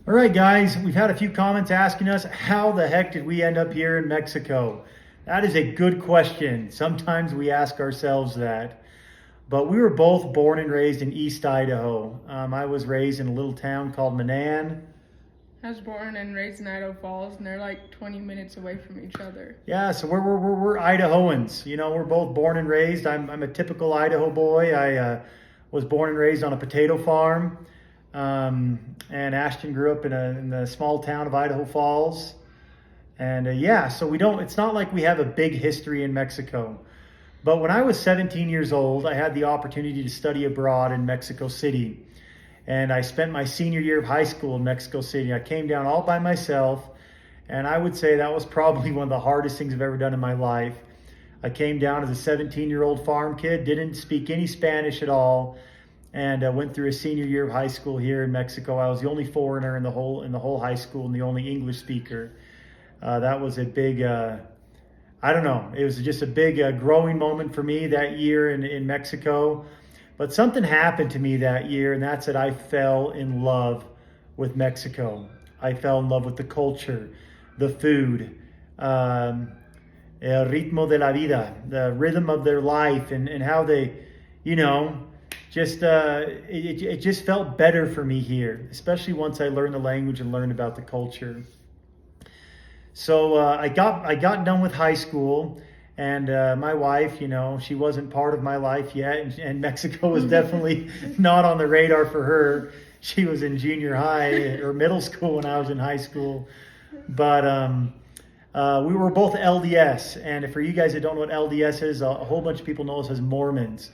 All right, guys, we've had a few comments asking us, how the heck did we end up here in Mexico? That is a good question. Sometimes we ask ourselves that. But we were both born and raised in East Idaho. I was raised in a little town called Manan. I was born and raised in Idaho Falls, and they're like 20 minutes away from each other. Yeah, so we're Idahoans. You know, we're both born and raised. I'm a typical Idaho boy. I was born and raised on a potato farm. And Ashton grew up in the small town of Idaho Falls. And yeah, so it's not like we have a big history in Mexico. But when I was 17 years old, I had the opportunity to study abroad in Mexico City. And I spent my senior year of high school in Mexico City. I came down all by myself. And I would say that was probably one of the hardest things I've ever done in my life. I came down as a 17-year-old farm kid, didn't speak any Spanish at all, and went through a senior year of high school here in Mexico. I was the only foreigner in the whole high school and the only English speaker. That was a big, I don't know, it was just a big growing moment for me that year in Mexico. But something happened to me that year, and that's that I fell in love with Mexico. I fell in love with the culture, the food, el ritmo de la vida, the rhythm of their life, and how they, just it just felt better for me here, especially once I learned the language and learned about the culture. So I got done with high school, and my wife, she wasn't part of my life yet, and Mexico was definitely not on the radar for her. She was in junior high or middle school when I was in high school. But we were both LDS, and for you guys that don't know what LDS is, a whole bunch of people know us as Mormons.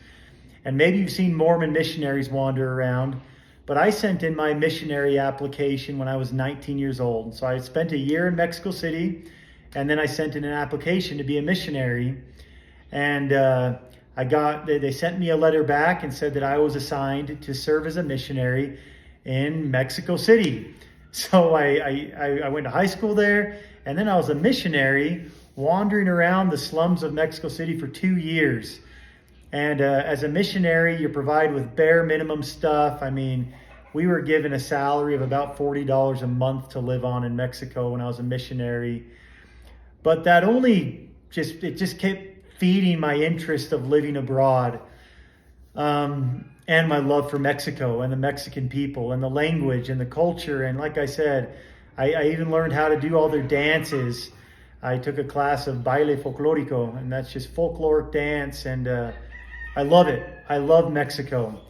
And maybe you've seen Mormon missionaries wander around, but I sent in my missionary application when I was 19 years old. So I spent a year in Mexico City, and then I sent in an application to be a missionary. And they sent me a letter back and said that I was assigned to serve as a missionary in Mexico City. So I went to high school there, and then I was a missionary wandering around the slums of Mexico City for 2 years. And as a missionary, you're provided with bare minimum stuff. I mean, we were given a salary of about $40 a month to live on in Mexico when I was a missionary. But that it just kept feeding my interest of living abroad, and my love for Mexico and the Mexican people and the language and the culture. And like I said, I even learned how to do all their dances. I took a class of baile folclórico, and that's just folkloric dance, and I love it. I love Mexico.